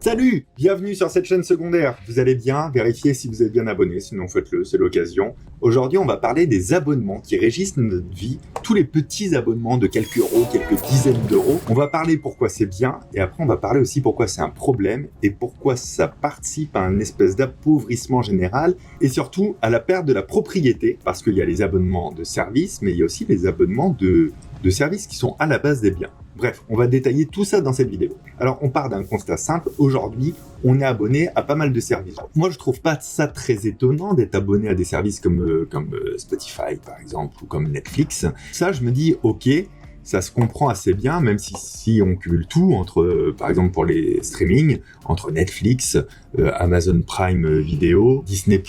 Salut! Bienvenue sur cette chaîne secondaire. Vous allez bien? Vérifiez si vous êtes bien abonné, sinon faites-le, c'est l'occasion. Aujourd'hui, on va parler des abonnements qui régissent notre vie, tous les petits abonnements de quelques euros, quelques dizaines d'euros. On va parler pourquoi c'est bien, et après on va parler aussi pourquoi c'est un problème, et pourquoi ça participe à un espèce d'appauvrissement général, et surtout à la perte de la propriété, parce qu'il y a les abonnements de services, mais il y a aussi les abonnements de services qui sont à la base des biens. Bref, on va détailler tout ça dans cette vidéo. Alors, on part d'un constat simple. Aujourd'hui, on est abonné à pas mal de services. Moi, je trouve pas ça très étonnant d'être abonné à des services comme Spotify, par exemple, ou comme Netflix. Ça, je me dis, ok, ça se comprend assez bien, même si on cumule tout entre, par exemple, pour les streamings, entre Netflix, Amazon Prime Video, Disney+,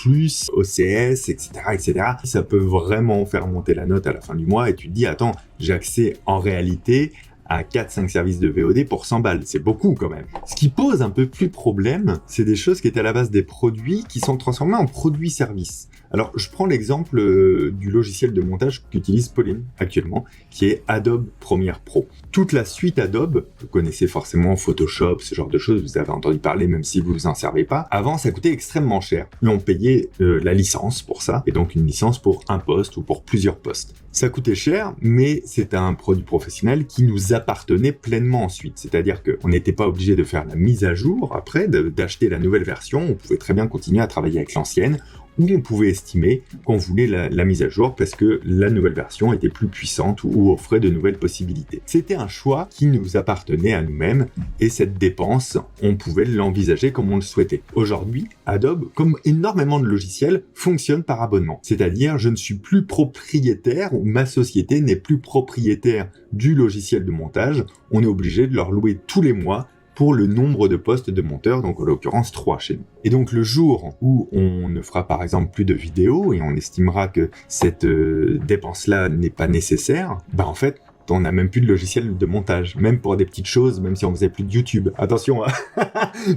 OCS, etc., etc. Ça peut vraiment faire monter la note à la fin du mois et tu te dis, attends, j'ai accès en réalité à 4-5 services de VOD pour 100 balles. C'est beaucoup quand même. Ce qui pose un peu plus problème, c'est des choses qui étaient à la base des produits qui sont transformés en produits-services. Alors, je prends l'exemple du logiciel de montage qu'utilise Pauline actuellement, qui est Adobe Premiere Pro. Toute la suite Adobe, vous connaissez forcément Photoshop, ce genre de choses, vous avez entendu parler même si vous vous en servez pas. Avant, ça coûtait extrêmement cher. Mais on payait la licence pour ça, et donc une licence pour un poste ou pour plusieurs postes. Ça coûtait cher, mais c'est un produit professionnel qui nous appartenait pleinement ensuite. C'est-à-dire qu'on n'était pas obligé de faire la mise à jour après, d'acheter la nouvelle version. On pouvait très bien continuer à travailler avec l'ancienne, où on pouvait estimer qu'on voulait la mise à jour parce que la nouvelle version était plus puissante ou offrait de nouvelles possibilités. C'était un choix qui nous appartenait à nous-mêmes et cette dépense, on pouvait l'envisager comme on le souhaitait. Aujourd'hui, Adobe, comme énormément de logiciels, fonctionne par abonnement. C'est-à-dire, je ne suis plus propriétaire ou ma société n'est plus propriétaire du logiciel de montage. On est obligé de leur louer tous les mois pour le nombre de postes de monteurs, donc en l'occurrence 3 chez nous. Et donc le jour où on ne fera par exemple plus de vidéos et on estimera que cette dépense-là n'est pas nécessaire, en fait, on n'a même plus de logiciel de montage, même pour des petites choses, même si on faisait plus de YouTube. Attention, hein.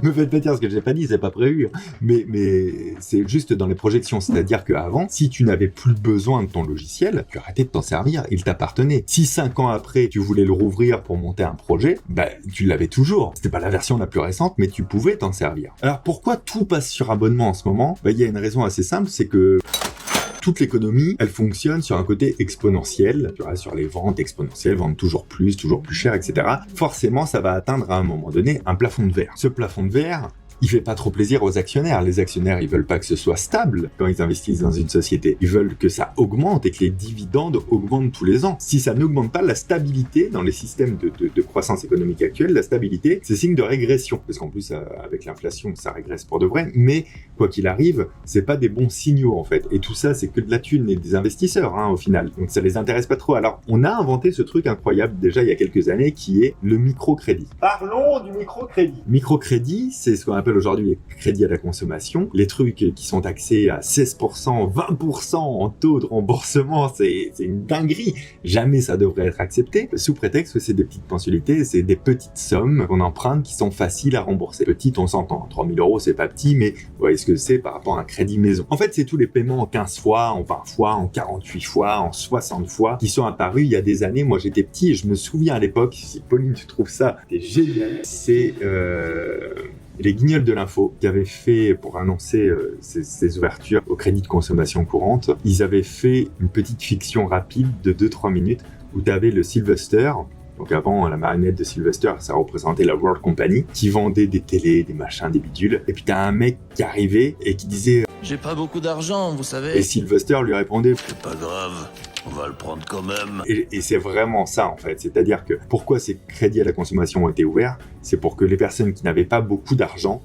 Me faites pas dire ce que j'ai pas dit, c'est pas prévu. Mais c'est juste dans les projections, c'est-à-dire qu'avant, si tu n'avais plus besoin de ton logiciel, tu arrêtais de t'en servir, il t'appartenait. Si 5 ans après, tu voulais le rouvrir pour monter un projet, tu l'avais toujours. C'était pas la version la plus récente, mais tu pouvais t'en servir. Alors pourquoi tout passe sur abonnement en ce moment? Il y a une raison assez simple, c'est que toute l'économie, elle fonctionne sur un côté exponentiel, tu vois, sur les ventes exponentielles, vendre toujours plus cher, etc. Forcément, ça va atteindre à un moment donné un plafond de verre. Ce plafond de verre, il fait pas trop plaisir aux actionnaires. Les actionnaires, ils veulent pas que ce soit stable quand ils investissent dans une société. Ils veulent que ça augmente et que les dividendes augmentent tous les ans. Si ça n'augmente pas, la stabilité dans les systèmes de croissance économique actuels, la stabilité, c'est signe de régression. Parce qu'en plus, avec l'inflation, ça régresse pour de vrai. Mais quoi qu'il arrive, c'est pas des bons signaux en fait. Et tout ça, c'est que de la thune et des investisseurs au final. Donc ça les intéresse pas trop. Alors, on a inventé ce truc incroyable déjà il y a quelques années qui est le microcrédit. Parlons du microcrédit. Microcrédit, c'est ce qu'on appelle aujourd'hui les crédits à la consommation, les trucs qui sont taxés à 16%, 20% en taux de remboursement, c'est une dinguerie. Jamais ça devrait être accepté, sous prétexte que c'est des petites mensualités, c'est des petites sommes qu'on emprunte qui sont faciles à rembourser. Petite, on s'entend, 3 000 €, c'est pas petit, mais vous voyez ce que c'est par rapport à un crédit maison. En fait, c'est tous les paiements en 15 fois, en 20 fois, en 48 fois, en 60 fois, qui sont apparus il y a des années. Moi, j'étais petit et je me souviens à l'époque, si Pauline, tu trouves ça, c'était génial, c'est les Guignols de l'info qui avaient fait, pour annoncer ces ouvertures au crédit de consommation courante, ils avaient fait une petite fiction rapide de 2-3 minutes où tu avais le Sylvester. Donc avant, la marionnette de Sylvester, ça représentait la World Company, qui vendait des télés, des machins, des bidules. Et puis t'as un mec qui arrivait et qui disait « J'ai pas beaucoup d'argent, vous savez. » Et Sylvester lui répondait « C'est pas grave, on va le prendre quand même. » Et c'est vraiment ça en fait. C'est-à-dire que pourquoi ces crédits à la consommation ont été ouverts, c'est pour que les personnes qui n'avaient pas beaucoup d'argent,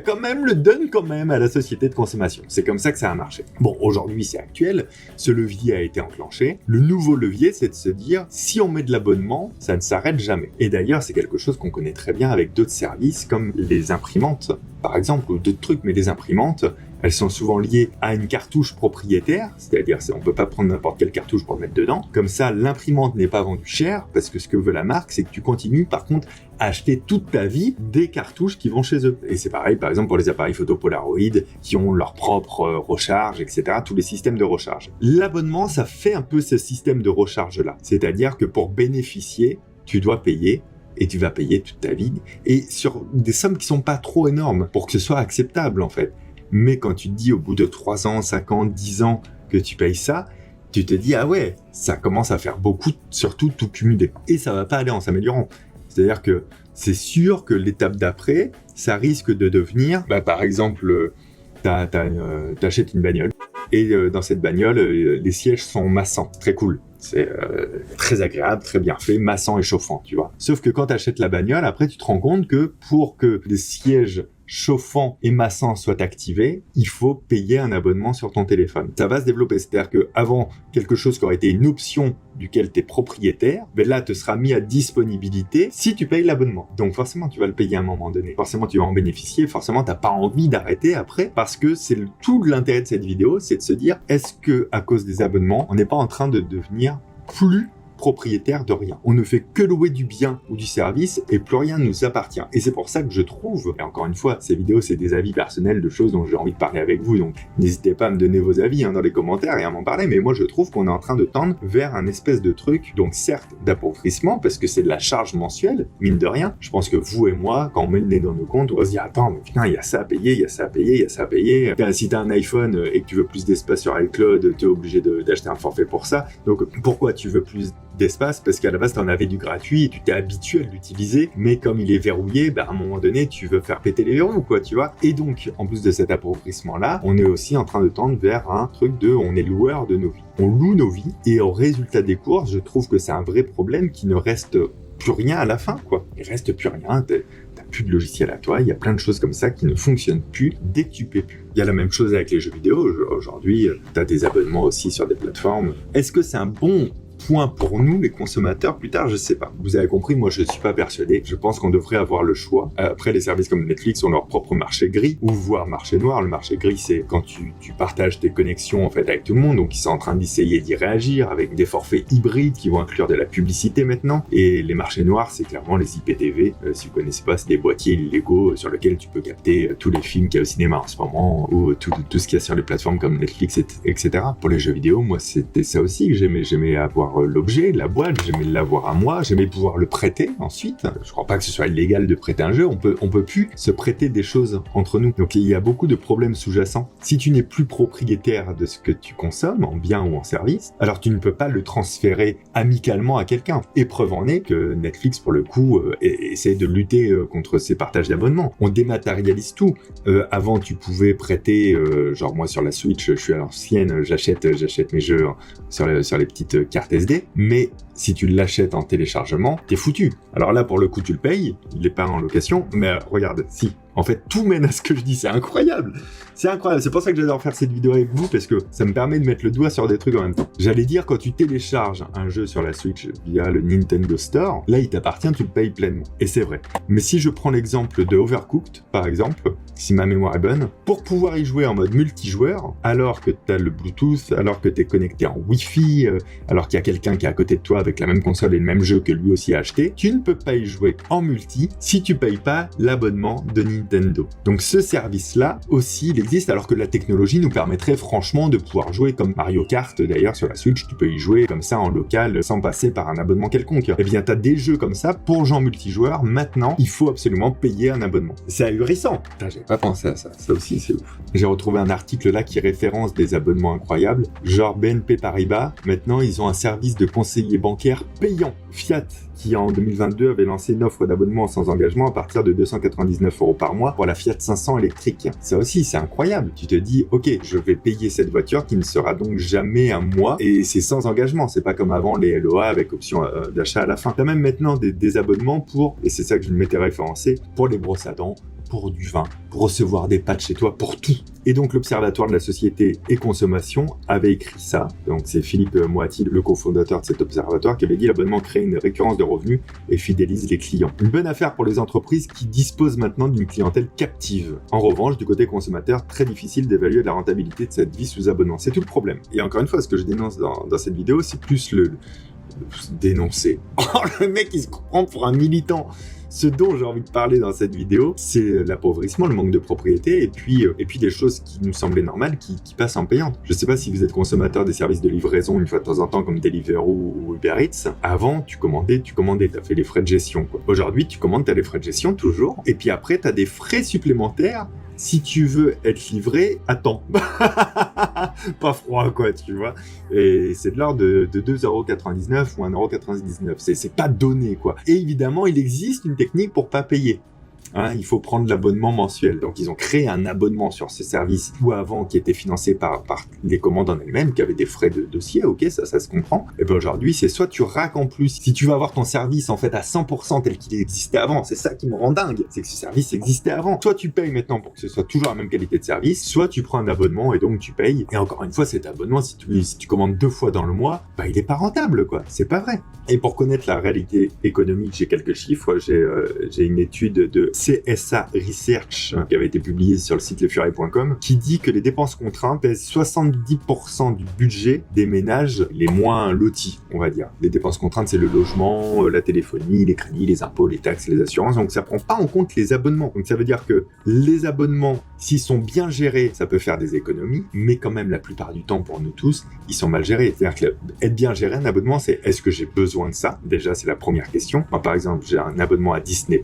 quand même le donnent quand même à la société de consommation. C'est comme ça que ça a marché. Bon, aujourd'hui c'est actuel, ce levier a été enclenché. Le nouveau levier, c'est de se dire, si on met de l'abonnement, ça ne s'arrête jamais. Et d'ailleurs, c'est quelque chose qu'on connaît très bien avec d'autres services comme les imprimantes, par exemple, ou d'autres trucs, mais les imprimantes, elles sont souvent liées à une cartouche propriétaire, c'est-à-dire on peut pas prendre n'importe quelle cartouche pour le mettre dedans. Comme ça, l'imprimante n'est pas vendue cher, parce que ce que veut la marque, c'est que tu continues par contre à acheter toute ta vie des cartouches qui vont chez eux. Et c'est pareil, par exemple, pour les appareils photo Polaroid, qui ont leur propre recharge, etc., tous les systèmes de recharge. L'abonnement, ça fait un peu ce système de recharge-là. C'est-à-dire que pour bénéficier, tu dois payer et tu vas payer toute ta vie, et sur des sommes qui sont pas trop énormes pour que ce soit acceptable en fait. Mais quand tu te dis au bout de 3 ans, 5 ans, 10 ans que tu payes ça, tu te dis ah ouais, ça commence à faire beaucoup, surtout tout cumulé. Et ça va pas aller en s'améliorant. C'est-à-dire que c'est sûr que l'étape d'après, ça risque de devenir, par exemple, t'achètes une bagnole, et dans cette bagnole, les sièges sont massants, très cool. C'est très agréable, très bien fait, massant et chauffant, tu vois. Sauf que quand t'achètes la bagnole, après tu te rends compte que pour que les sièges chauffants et massants soient activés, il faut payer un abonnement sur ton téléphone. Ça va se développer, c'est-à-dire que avant quelque chose qui aurait été une option duquel tu es propriétaire, ben là te sera mis à disponibilité si tu payes l'abonnement. Donc forcément tu vas le payer à un moment donné. Forcément tu vas en bénéficier, forcément t'as pas envie d'arrêter après, parce que c'est tout l'intérêt de cette vidéo, c'est de se dire est-ce que à cause des abonnements, on n'est pas en train de devenir plus propriétaire de rien. On ne fait que louer du bien ou du service et plus rien ne nous appartient. Et c'est pour ça que je trouve, et encore une fois, ces vidéos, c'est des avis personnels de choses dont j'ai envie de parler avec vous, donc n'hésitez pas à me donner vos avis dans les commentaires et à m'en parler, mais moi je trouve qu'on est en train de tendre vers un espèce de truc, donc certes d'appauvrissement, parce que c'est de la charge mensuelle, mine de rien. Je pense que vous et moi, quand on met le nez dans nos comptes, on va se dire, attends, mais putain, il y a ça à payer, il y a ça à payer, il y a ça à payer. Si t'as un iPhone et que tu veux plus d'espace sur iCloud, t'es obligé d'acheter un forfait pour ça. Donc pourquoi tu veux plus d'espace? Parce qu'à la base t'en avais du gratuit et tu t'es habitué à l'utiliser, mais comme il est verrouillé, à un moment donné tu veux faire péter les verrous, quoi, tu vois. Et donc en plus de cet appauvrissement là, on est aussi en train de tendre vers un truc de on est loueur de nos vies. On loue nos vies et au résultat des courses, je trouve que c'est un vrai problème qui ne reste plus rien à la fin, quoi. Il reste plus rien, t'as plus de logiciel à toi, il y a plein de choses comme ça qui ne fonctionnent plus dès que tu paies plus. Il y a la même chose avec les jeux vidéo, aujourd'hui t'as des abonnements aussi sur des plateformes. Est-ce que c'est un bon point pour nous, les consommateurs, plus tard, je sais pas. Vous avez compris, moi je suis pas persuadé. Je pense qu'on devrait avoir le choix. Après, les services comme Netflix ont leur propre marché gris, ou voire marché noir. Le marché gris, c'est quand tu partages tes connexions en fait avec tout le monde, donc ils sont en train d'essayer d'y réagir avec des forfaits hybrides qui vont inclure de la publicité maintenant. Et les marchés noirs, c'est clairement les IPTV. Si vous connaissez pas, c'est des boîtiers illégaux sur lesquels tu peux capter tous les films qu'il y a au cinéma en ce moment, ou tout ce qu'il y a sur les plateformes comme Netflix, etc. Pour les jeux vidéo, moi c'était ça aussi que j'aimais avoir l'objet, la boîte, j'aimais l'avoir à moi, j'aimais pouvoir le prêter ensuite. Je crois pas que ce soit illégal de prêter un jeu, on peut plus se prêter des choses entre nous. Donc il y a beaucoup de problèmes sous-jacents. Si tu n'es plus propriétaire de ce que tu consommes, en bien ou en service, alors tu ne peux pas le transférer amicalement à quelqu'un. Et preuve en est que Netflix, pour le coup, essaie de lutter contre ces partages d'abonnements. On dématérialise tout. Avant, tu pouvais prêter, genre moi sur la Switch, je suis à l'ancienne, j'achète mes jeux sur les petites cartes SD, mais si tu l'achètes en téléchargement, t'es foutu. Alors là, pour le coup, tu le payes, il est pas en location, mais regarde, si. En fait, tout mène à ce que je dis, c'est incroyable. C'est incroyable, c'est pour ça que j'adore faire cette vidéo avec vous, parce que ça me permet de mettre le doigt sur des trucs en même temps. J'allais dire, quand tu télécharges un jeu sur la Switch via le Nintendo Store, là, il t'appartient, tu le payes pleinement. Et c'est vrai. Mais si je prends l'exemple de Overcooked, par exemple, si ma mémoire est bonne, pour pouvoir y jouer en mode multijoueur, alors que t'as le Bluetooth, alors que t'es connecté en Wi-Fi, alors qu'il y a quelqu'un qui est à côté de toi avec la même console et le même jeu que lui aussi a acheté, tu ne peux pas y jouer en multi si tu payes pas l'abonnement de Nintendo. Donc ce service-là aussi, il existe, alors que la technologie nous permettrait franchement de pouvoir jouer comme Mario Kart, d'ailleurs sur la Switch, tu peux y jouer comme ça en local sans passer par un abonnement quelconque. Eh bien, t'as des jeux comme ça pour gens multijoueurs, maintenant, il faut absolument payer un abonnement. C'est ahurissant. Putain, j'avais pas pensé à ça. Ça aussi, c'est ouf. J'ai retrouvé un article là qui référence des abonnements incroyables, genre BNP Paribas, maintenant ils ont un service de conseiller bancaire payant. Fiat, qui en 2022 avait lancé une offre d'abonnement sans engagement à partir de 299 € par mois pour la Fiat 500 électrique. Ça aussi, c'est incroyable. Tu te dis, ok, je vais payer cette voiture qui ne sera donc jamais à moi, et c'est sans engagement. C'est pas comme avant les LOA avec option d'achat à la fin. T'as même maintenant des abonnements pour, et c'est ça que je m'étais référencé, pour les brosses à dents, pour du vin, pour recevoir des pâtes chez toi, pour tout. Et donc l'Observatoire de la Société et Consommation avait écrit ça. Donc c'est Philippe Moati, le cofondateur de cet observatoire, qui avait dit l'abonnement crée une récurrence de revenus et fidélise les clients. Une bonne affaire pour les entreprises qui disposent maintenant d'une clientèle captive. En revanche, du côté consommateur, très difficile d'évaluer la rentabilité de cette vie sous abonnement. C'est tout le problème. Et encore une fois, ce que je dénonce dans cette vidéo, c'est plus le dénoncer. Oh, le mec, il se comprend pour un militant. Ce dont j'ai envie de parler dans cette vidéo, c'est l'appauvrissement, le manque de propriété, et puis des choses qui nous semblaient normales qui passent en payante. Je sais pas si vous êtes consommateur des services de livraison une fois de temps en temps comme Deliveroo ou Uber Eats. Avant, tu commandais, t'as fait les frais de gestion, quoi. Aujourd'hui, tu commandes, t'as les frais de gestion toujours, et puis après, t'as des frais supplémentaires si tu veux être livré à temps. Pas froid, quoi, tu vois. Et c'est de l'ordre de 2,99€ ou 1,99€. C'est pas donné, quoi. Et évidemment, il existe une technique pour pas payer. Hein, il faut prendre l'abonnement mensuel. Donc, ils ont créé un abonnement sur ce service ou avant qui était financé par les commandes en elles-mêmes, qui avaient des frais de dossier. Ok, ça se comprend. Et ben aujourd'hui, c'est soit tu raques en plus. Si tu veux avoir ton service en fait à 100% tel qu'il existait avant, c'est ça qui me rend dingue. C'est que ce service existait avant. Soit tu payes maintenant pour que ce soit toujours la même qualité de service, soit tu prends un abonnement et donc tu payes. Et encore une fois, cet abonnement, si tu commandes 2 fois dans le mois, bah il est pas rentable, quoi. C'est pas vrai. Et pour connaître la réalité économique, j'ai quelques chiffres. J'ai une étude de CSA Research qui avait été publiée sur le site lesfurets.com qui dit que les dépenses contraintes pèsent 70% du budget des ménages les moins lotis, on va dire. Les dépenses contraintes, c'est le logement, la téléphonie, les crédits, les impôts, les taxes, les assurances. Donc ça prend pas en compte les abonnements. Donc ça veut dire que les abonnements, s'ils sont bien gérés, ça peut faire des économies, mais quand même la plupart du temps pour nous tous, ils sont mal gérés. C'est-à-dire que être bien géré un abonnement, c'est est-ce que j'ai besoin de ça? Déjà, c'est la première question. Moi, par exemple, j'ai un abonnement à Disney+,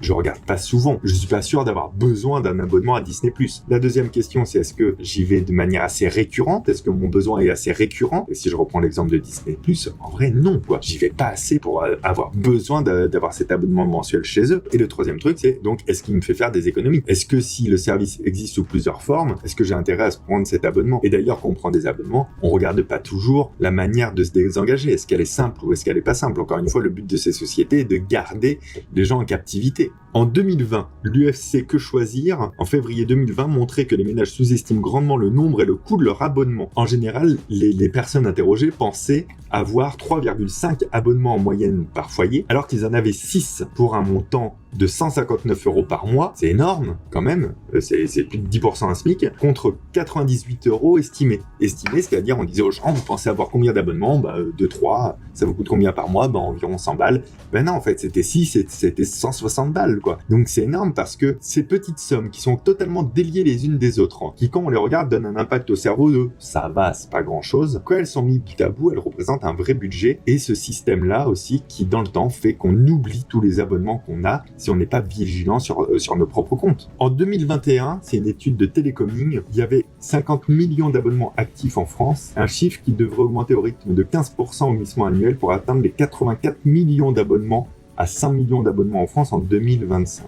je regarde pas souvent. Je suis pas sûr d'avoir besoin d'un abonnement à Disney+. La deuxième question, c'est est-ce que j'y vais de manière assez récurrente? Est-ce que mon besoin est assez récurrent? Et si je reprends l'exemple de Disney+, en vrai, non, quoi. J'y vais pas assez pour avoir besoin d'avoir cet abonnement mensuel chez eux. Et le troisième truc, c'est donc, est-ce qu'il me fait faire des économies? Est-ce que si le service existe sous plusieurs formes, est-ce que j'ai intérêt à se prendre cet abonnement? Et d'ailleurs, quand on prend des abonnements, on regarde pas toujours la manière de se désengager. Est-ce qu'elle est simple ou est-ce qu'elle est pas simple? Encore une fois, le but de ces sociétés est de garder les gens en captivité. En 2020, l'UFC Que Choisir, en février 2020, montrait que les ménages sous-estiment grandement le nombre et le coût de leur abonnement. En général, les personnes interrogées pensaient avoir 3,5 abonnements en moyenne par foyer, alors qu'ils en avaient 6 pour un montant de 159€ par mois. C'est énorme, quand même. C'est plus de 10% un SMIC, contre 98€ estimés. Estimés, c'est-à-dire, on disait aux gens, vous pensez avoir combien d'abonnements? 2, 3, ça vous coûte combien par mois? Environ 100 balles. Non, en fait, c'était 6, c'était 160 balles, quoi. Donc c'est énorme parce que ces petites sommes qui sont totalement déliées les unes des autres, qui quand on les regarde donnent un impact au cerveau de ça va, c'est pas grand chose. Quand elles sont mises bout à bout, elles représentent un vrai budget, et ce système-là aussi qui dans le temps fait qu'on oublie tous les abonnements qu'on a si on n'est pas vigilant sur nos propres comptes. En 2021, c'est une étude de Télécoming, il y avait 50 millions d'abonnements actifs en France, un chiffre qui devrait augmenter au rythme de 15% au glissement annuel pour atteindre les 84 millions d'abonnements à 5 millions d'abonnements en France en 2025.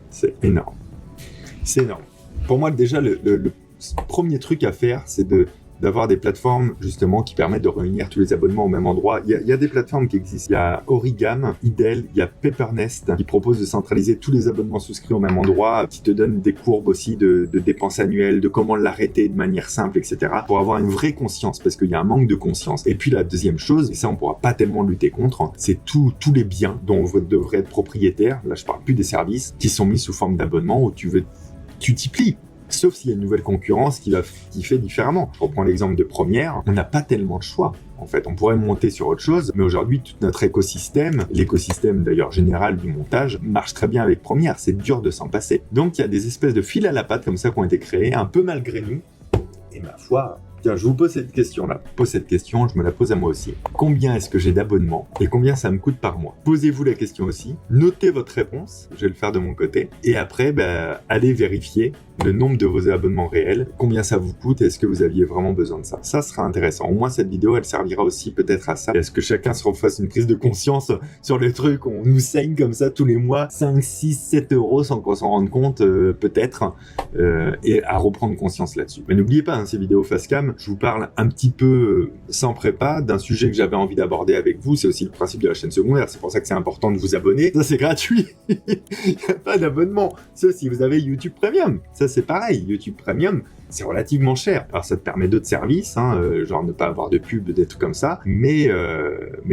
C'est énorme. C'est énorme. Pour moi, déjà, le premier truc à faire, c'est d'avoir des plateformes justement qui permettent de réunir tous les abonnements au même endroit. Il y a des plateformes qui existent. Il y a Origam, Idel, il y a Paepernest qui propose de centraliser tous les abonnements souscrits au même endroit, qui te donnent des courbes aussi de dépenses annuelles, de comment l'arrêter de manière simple, etc. pour avoir une vraie conscience, parce qu'il y a un manque de conscience. Et puis la deuxième chose, et ça on pourra pas tellement lutter contre, c'est tous les biens dont on devrait être propriétaire, là je parle plus des services, qui sont mis sous forme d'abonnement où tu t'y plies. Sauf s'il y a une nouvelle concurrence qui fait différemment. Je reprends l'exemple de Première, on n'a pas tellement de choix. En fait, on pourrait monter sur autre chose, mais aujourd'hui, tout notre écosystème, l'écosystème d'ailleurs général du montage, marche très bien avec Première. C'est dur de s'en passer. Donc, il y a des espèces de fils à la patte comme ça qui ont été créés, un peu malgré nous. Et ma foi, tiens, je vous pose cette question-là. Je me la pose à moi aussi. Combien est-ce que j'ai d'abonnements et combien ça me coûte par mois? Posez-vous la question aussi. Notez votre réponse. Je vais le faire de mon côté. Et après, allez vérifier le nombre de vos abonnements réels, combien ça vous coûte et est-ce que vous aviez vraiment besoin de ça. Ça sera intéressant. Au moins, cette vidéo, elle servira aussi peut-être à ça. Est-ce que chacun se refasse une prise de conscience sur le truc? On nous saigne comme ça tous les mois 5, 6, 7 euros sans qu'on s'en rende compte, peut-être, et à reprendre conscience là-dessus. Mais n'oubliez pas, ces vidéos face cam, je vous parle un petit peu sans prépa d'un sujet que j'avais envie d'aborder avec vous. C'est aussi le principe de la chaîne secondaire. C'est pour ça que c'est important de vous abonner. Ça, c'est gratuit. Il n'y a pas d'abonnement. Sauf si vous avez YouTube Premium. Ça, c'est pareil. YouTube Premium, c'est relativement cher. Alors, ça te permet d'autres services, genre ne pas avoir de pub, des trucs comme ça, mais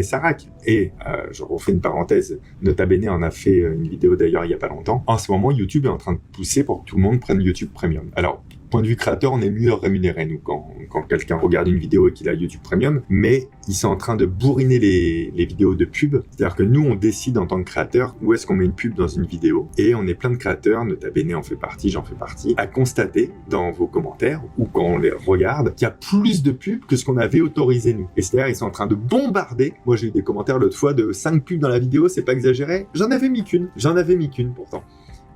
ça raque. Et je refais une parenthèse. Nota Bene en a fait une vidéo d'ailleurs il y a pas longtemps. En ce moment, YouTube est en train de pousser pour que tout le monde prenne YouTube Premium. Alors, point de vue créateur, on est mieux rémunéré, nous, quand quelqu'un regarde une vidéo et qu'il a YouTube Premium, mais ils sont en train de bourriner les vidéos de pub. C'est-à-dire que nous, on décide en tant que créateur où est-ce qu'on met une pub dans une vidéo, et on est plein de créateurs, Nota Bene en fait partie, j'en fais partie, à constater dans vos commentaires, ou quand on les regarde, qu'il y a plus de pubs que ce qu'on avait autorisé, nous. Et c'est-à-dire, ils sont en train de bombarder. Moi, j'ai eu des commentaires l'autre fois de 5 pubs dans la vidéo, c'est pas exagéré. J'en avais mis qu'une pourtant.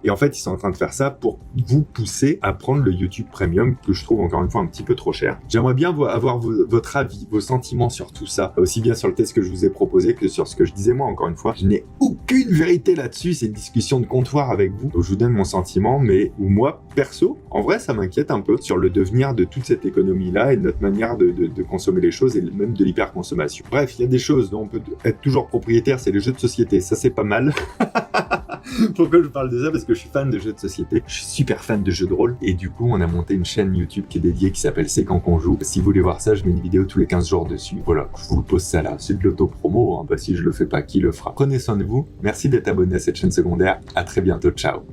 Et en fait, ils sont en train de faire ça pour vous pousser à prendre le YouTube Premium, que je trouve encore une fois un petit peu trop cher. J'aimerais bien avoir votre avis, vos sentiments sur tout ça, aussi bien sur le test que je vous ai proposé que sur ce que je disais moi. Encore une fois, je n'ai aucune vérité là-dessus, c'est une discussion de comptoir avec vous. Donc je vous donne mon sentiment, mais moi, perso, en vrai, ça m'inquiète un peu sur le devenir de toute cette économie-là et de notre manière de consommer les choses et même de l'hyperconsommation. Bref, il y a des choses dont on peut être toujours propriétaire, c'est les jeux de société. Ça, c'est pas mal. Pourquoi je parle de ça? Parce que je suis fan de jeux de société, je suis super fan de jeux de rôle, et du coup on a monté une chaîne YouTube qui est dédiée, qui s'appelle C'est quand qu'on joue. Si vous voulez voir ça, je mets une vidéo tous les 15 jours dessus. Voilà, je vous pose ça là, c'est de l'auto-promo, hein. Bah si je le fais pas, qui le fera? Prenez soin de vous, merci d'être abonné à cette chaîne secondaire, à très bientôt, ciao.